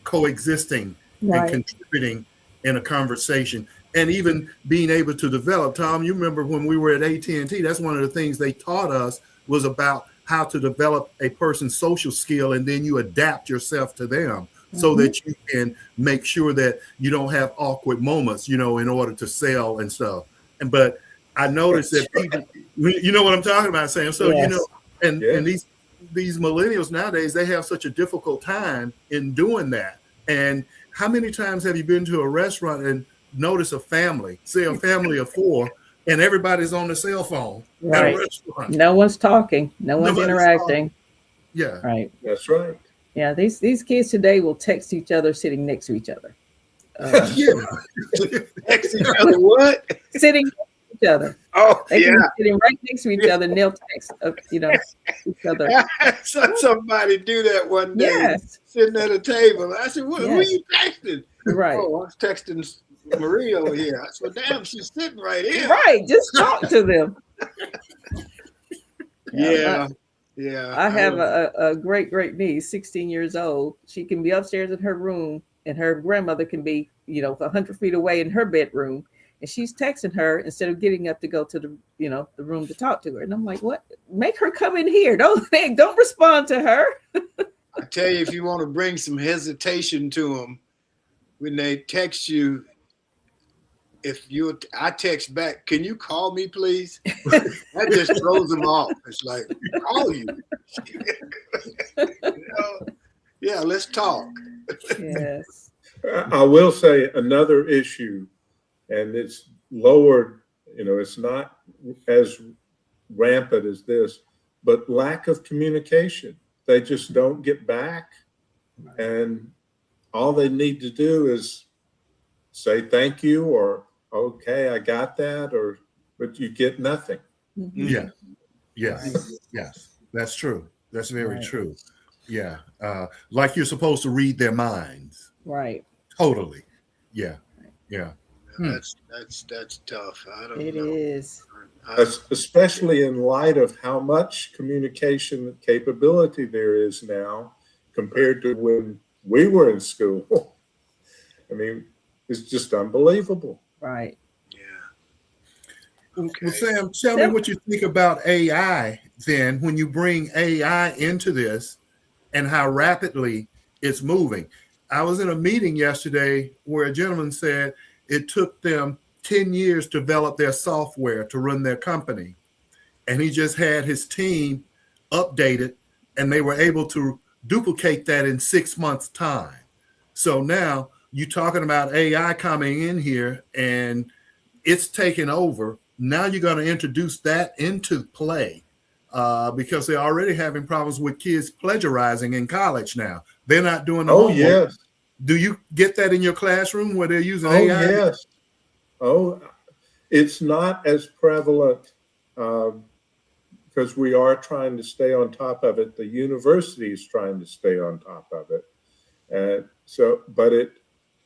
coexisting and contributing in a conversation, and even being able to develop. Thom, you remember when we were at AT&T, that's one of the things they taught us was about how to develop a person's social skill, and then you adapt yourself to them so that you can make sure that you don't have awkward moments, in order to sell and stuff. But I noticed that people, you know what I'm talking about, Sam. So, and these millennials nowadays, they have such a difficult time in doing that. And how many times have you been to a restaurant and notice a family, say a family of four, and everybody's on the cell phone at a restaurant? No one's talking. No one's interacting. Talking. Yeah. Right. That's right. Yeah. These kids today will text each other sitting next to each other. Text each other what? Sitting next to each other. Oh, they can be sitting right next to each other, and they'll text, each other. I saw somebody do that one day, sitting at a table. I said, who are you texting? Right. Oh, I was texting Marie over here. I said, damn, she's sitting right here. Right. Just talk to them. Yeah. I have a great niece, 16 years old. She can be upstairs in her room, and her grandmother can be, 100 feet away in her bedroom. And she's texting her instead of getting up to go to the, the room to talk to her. And I'm like, what? Make her come in here. Don't respond to her. I tell you, if you want to bring some hesitation to them, when they text you, I text back, can you call me, please? That just throws them off. It's like, call you. Yeah, let's talk. Yes. I will say another issue, and it's lowered, it's not as rampant as this, but lack of communication. They just don't get back. And all they need to do is say thank you or okay, I got that, but you get nothing. Yeah. Yes. That's true. That's very true. Yeah. Like you're supposed to read their minds. Right. Totally. Yeah. Yeah. That's tough. I don't know. It is. Especially in light of how much communication capability there is now compared to when we were in school. I mean, it's just unbelievable. Right. Yeah. Okay. Well, Sam, tell me what you think about AI then when you bring AI into this and how rapidly it's moving. I was in a meeting yesterday where a gentleman said it took them 10 years to develop their software to run their company. And he just had his team updated and they were able to duplicate that in 6 months' time. So now you're talking about AI coming in here and it's taken over. Now you're going to introduce that into play because they're already having problems with kids plagiarizing in college now. They're not doing the homework. Yes. Do you get that in your classroom where they're using AI? Yes. It's not as prevalent because we are trying to stay on top of it. The university is trying to stay on top of it. And so, but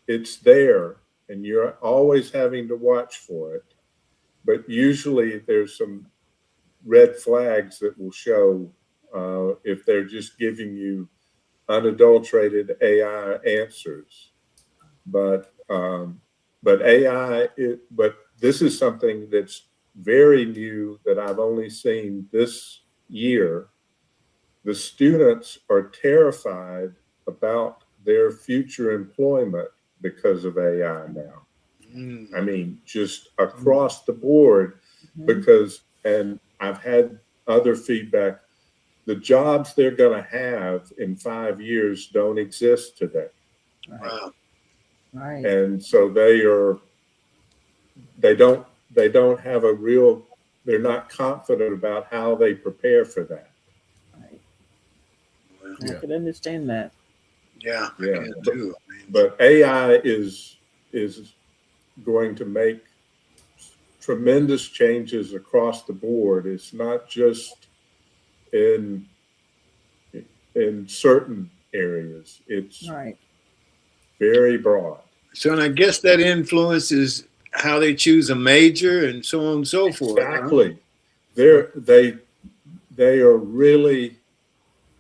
it's there, and you're always having to watch for it. But usually there's some red flags that will show if they're just giving you unadulterated AI answers. But but this is something that's very new that I've only seen this year. The students are terrified about their future employment because of AI now. I mean, just across the board, because, and I've had other feedback, the jobs they're going to have in 5 years don't exist today. Right. Right. And so they don't have a real, they're not confident about how they prepare for that. Right. I can understand that. Yeah. Yeah. Too. But AI is going to make tremendous changes across the board. It's not just in certain areas. It's very broad. So, and I guess that influences how they choose a major and so on and so forth. Exactly. Huh? They are really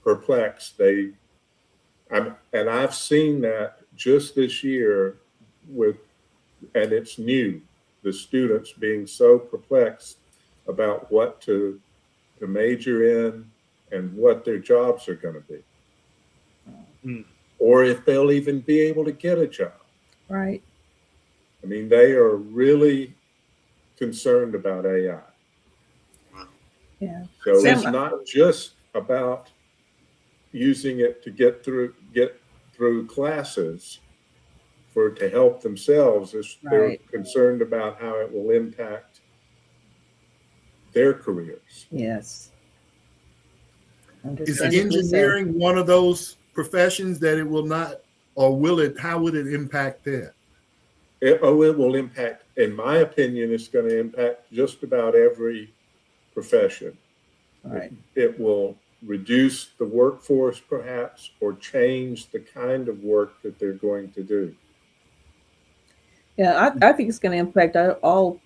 perplexed. And I've seen that just this year and it's new, the students being so perplexed about what to major in and what their jobs are going to be, or if they'll even be able to get a job. Right. I mean, they are really concerned about AI. Yeah. So it's not just about using it to get through classes to help themselves. They're concerned about how it will impact their careers. Yes. Is engineering one of those professions that it will not, or will it? How would it impact that? It will impact, in my opinion, it's going to impact just about every profession. Right. It will reduce the workforce perhaps, or change the kind of work that they're going to do. Yeah, I think it's going to impact all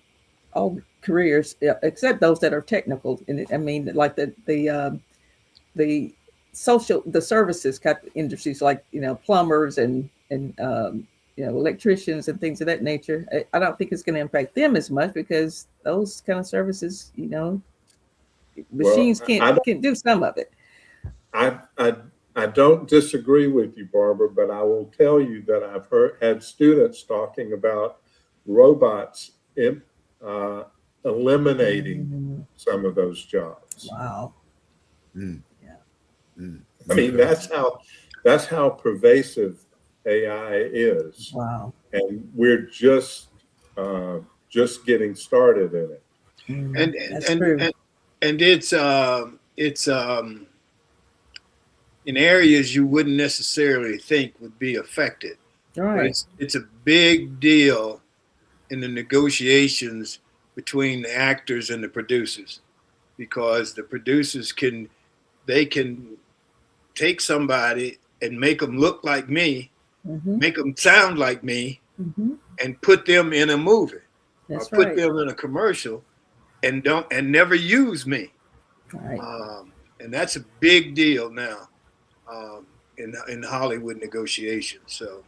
careers except those that are technical. And I mean, like the services kind of industries, like plumbers and electricians and things of that nature. I don't think it's going to impact them as much, because those kind of services, machines can do some of it. I don't disagree with you, Barbara, but I will tell you that I've had students talking about robots eliminating some of those jobs. Wow. Yeah. I mean, that's how pervasive AI is. Wow. And we're just getting started in it. And it's in areas you wouldn't necessarily think would be affected. Right. But it's a big deal in the negotiations between the actors and the producers, because the producers can take somebody and make them look like me, make them sound like me, and put them in a movie, or put them in a commercial, and never use me. Right. And that's a big deal now in Hollywood negotiations. So,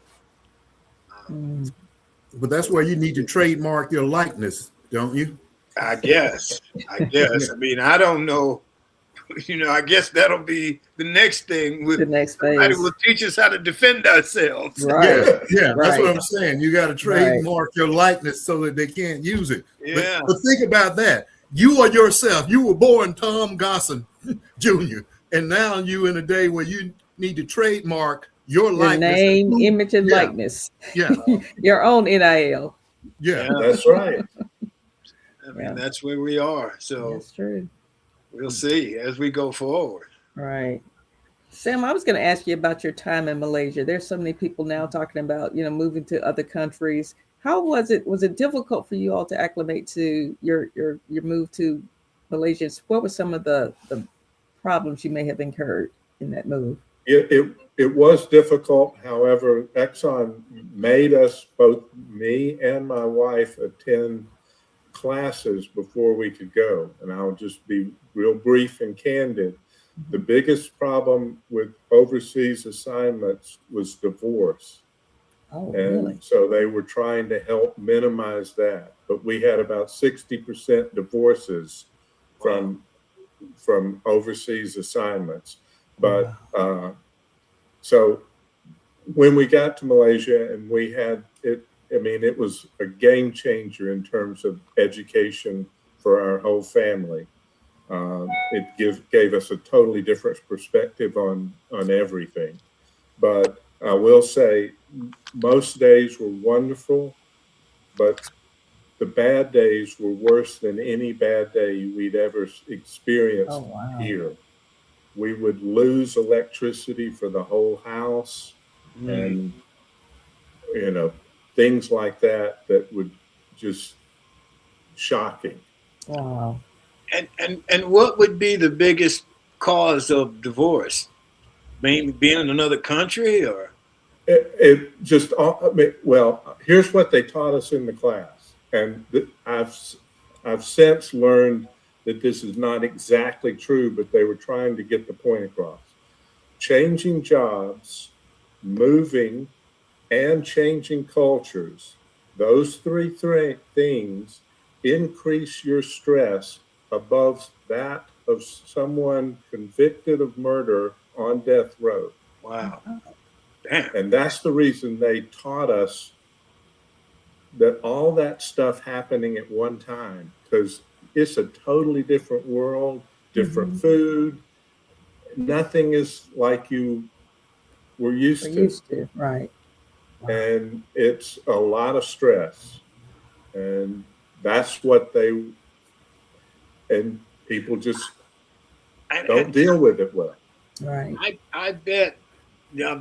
but that's where you need to trademark your likeness, don't you? I guess. I mean, I don't know. I guess that'll be the next thing. The next phase. Somebody will teach us how to defend ourselves. Right. Yeah. That's what I'm saying. You got to trademark your likeness so that they can't use it. Yeah. But think about that. You are yourself. You were born Thom Gossom Jr. And now you in a day where you need to trademark your likeness. Name, image, and likeness. Yeah. Your own NIL. Yeah. That's right. I mean, that's where we are. So that's true. We'll see as we go forward. Right. Sam, I was going to ask you about your time in Malaysia. There's so many people now talking about, moving to other countries. How was it? Was it difficult for you all to acclimate to your move to Malaysia. What were some of the problems you may have incurred in that move? It was difficult. However, Exxon made us, both me and my wife, attend classes before we could go. And I'll just be real brief and candid. The biggest problem with overseas assignments was divorce. Oh, and really? So they were trying to help minimize that. But we had about 60% divorces from overseas assignments. But so when we got to Malaysia and we had it, I mean, it was a game changer in terms of education for our whole family. It gave us a totally different perspective on everything. But I will say most days were wonderful, but the bad days were worse than any bad day we'd ever experienced here. We would lose electricity for the whole house, and things like that would just shocking. Wow. And what would be the biggest cause of divorce? Being in another country, or it just well, here's what they taught us in the class, and I've since learned that this is not exactly true, but they were trying to get the point across. Changing jobs, moving, and changing cultures, those three things increase your stress above that of someone convicted of murder on death row. Wow. Damn. And that's the reason they taught us that all that stuff happening at one time, because it's a totally different world, different food. Nothing is like you were used to. Right. Wow. And it's a lot of stress. And that's what and people just don't deal with it well. Right. I bet,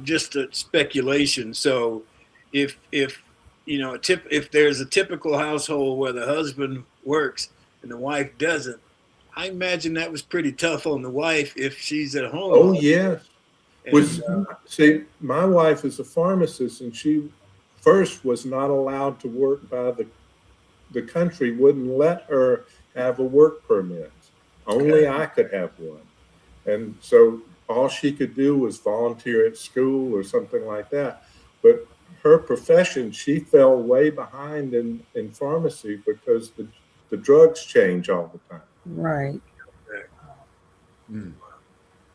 just a speculation. So if there's a typical household where the husband works and the wife doesn't, I imagine that was pretty tough on the wife if she's at home. Oh, yes. See, my wife is a pharmacist, and she first was not allowed to work by the country wouldn't let her have a work permit. Only I could have one. And so all she could do was volunteer at school or something like that. But her profession, she fell way behind in pharmacy because the drugs change all the time. Right.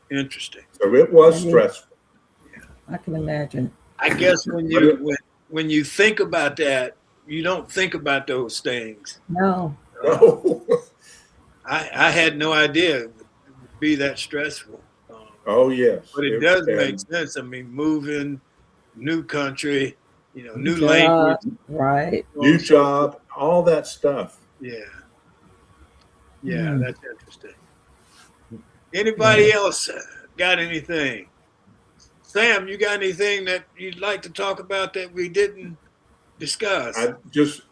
Interesting. So it was stressful. I can imagine. I guess when you think about that, you don't think about those things. No. I had no idea it would be that stressful. Oh, yes. But it does make sense. I mean, moving, new country, new language. Right. New job, all that stuff. Yeah. Yeah, that's interesting. Anybody else got anything? Sam, you got anything that you'd like to talk about that we didn't discuss?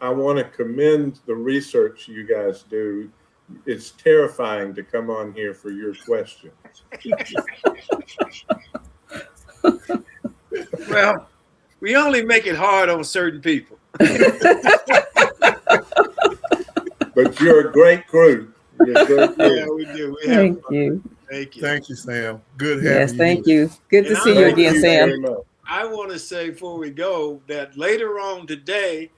I want to commend the research you guys do. It's terrifying to come on here for your questions. Well, we only make it hard on certain people. But you're a great group. Yeah, we do. Thank you. Thank you. Thank you, Sam. Good having you. Yes, thank you. Good to see you again, Sam. I want to say before we go that later on today,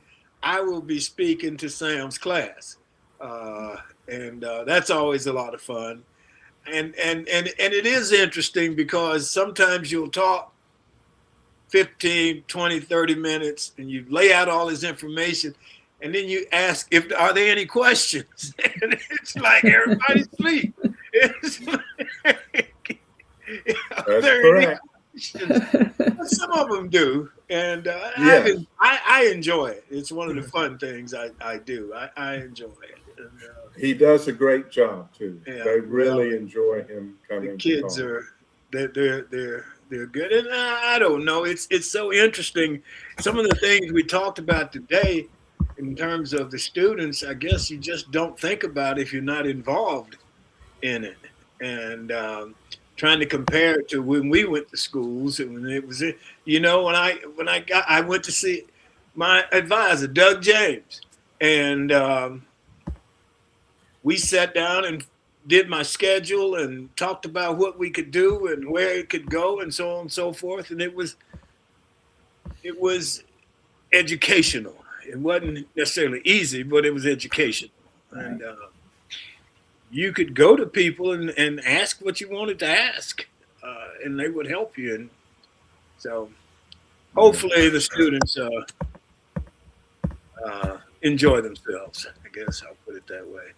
I will be speaking to Sam's class. And that's always a lot of fun. And it is interesting because sometimes you'll talk 15, 20, 30 minutes and you lay out all this information and then you ask are there any questions? And it's like everybody's asleep. That's correct. Some of them do, and I enjoy it. It's one of the fun things I do. I enjoy it. And, he does a great job too. Yeah, they really enjoy him coming. The kids they're good, and I don't know. It's so interesting. Some of the things we talked about today in terms of the students, I guess you just don't think about it if you're not involved in it. And trying to compare it to when we went to schools and when it was, I went to see my advisor, Doug James, and we sat down and did my schedule and talked about what we could do and where it could go and so on and so forth. And it was educational. It wasn't necessarily easy, but it was educational. And you could go to people and ask what you wanted to ask, and they would help you. And so hopefully the students enjoy themselves. I guess I'll put it that way.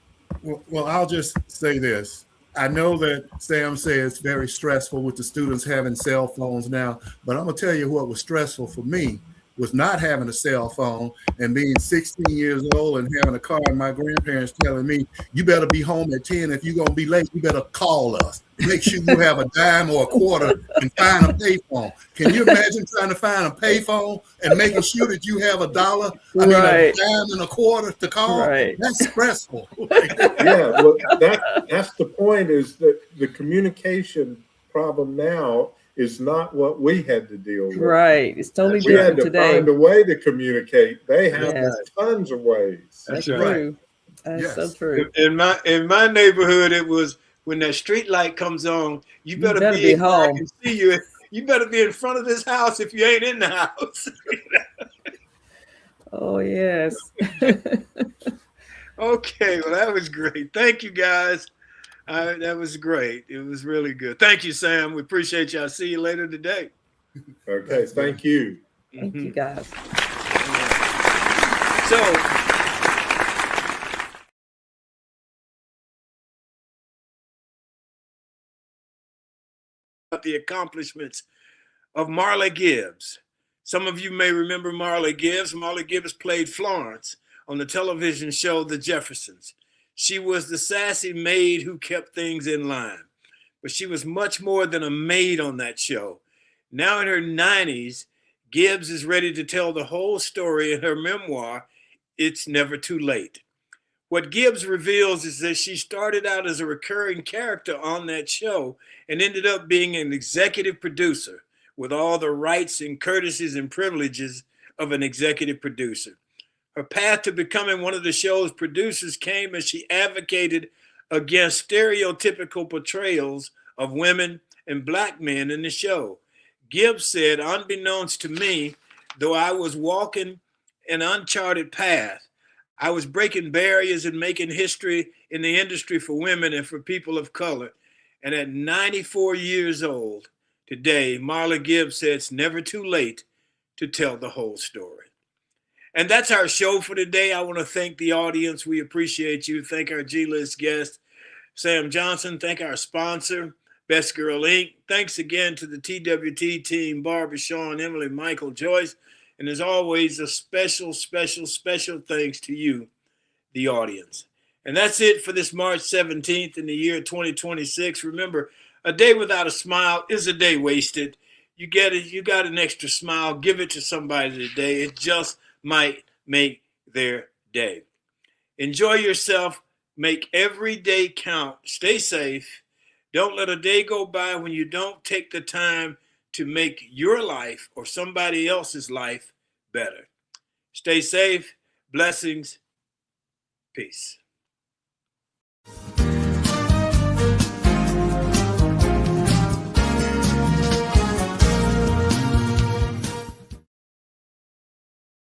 Well, I'll just say this. I know that Sam says it's very stressful with the students having cell phones now, but I'm going to tell you what was stressful for me was not having a cell phone and being 16 years old and having a car and my grandparents telling me, you better be home at 10. If you're going to be late, you better call us. Make sure you have a dime or a quarter and find a payphone. Can you imagine trying to find a payphone and making sure that you have $1? I mean, a dime and a quarter to call? Right. That's stressful. Yeah, well, that's the point, is that the communication problem now is not what we had to deal with. Right. It's totally we different had to today. find a way to communicate. They have tons of ways. That's true. That's so true. In my neighborhood, it was when that street light comes on, you better be home. I can see you. You better be in front of this house if you ain't in the house. Oh, yes. Okay. Well, that was great. Thank you, guys. That was great. It was really good. Thank you, Sam. We appreciate you. I'll see you later today. Okay. Thank you. Thank you, guys. So, the accomplishments of Marla Gibbs. Some of you may remember Marla Gibbs. Marla Gibbs played Florence on the television show The Jeffersons. She was the sassy maid who kept things in line, but she was much more than a maid on that show. Now in her 90s, Gibbs is ready to tell the whole story in her memoir, It's Never Too Late. What Gibbs reveals is that she started out as a recurring character on that show and ended up being an executive producer with all the rights and courtesies and privileges of an executive producer. Her path to becoming one of the show's producers came as she advocated against stereotypical portrayals of women and Black men in the show. Gibbs said, unbeknownst to me, though I was walking an uncharted path, I was breaking barriers and making history in the industry for women and for people of color. And at 94 years old today, Marla Gibbs said it's never too late to tell the whole story. And that's our show for today. I want to thank the audience. We appreciate you. Thank our G-List guest, Sam Johnson. Thank our sponsor, Best Girl Inc. Thanks again to the TWT team, Barbara, Sean, Emily, Michael, Joyce. And as always, a special, special, special thanks to you, the audience. And that's it for this March 17th in the year 2026. Remember, a day without a smile is a day wasted. You get it. You got an extra smile. Give it to somebody today. It just might make their day. Enjoy yourself. Make every day count. Stay safe. Don't let a day go by when you don't take the time to make your life or somebody else's life better. Stay safe. Blessings. Peace.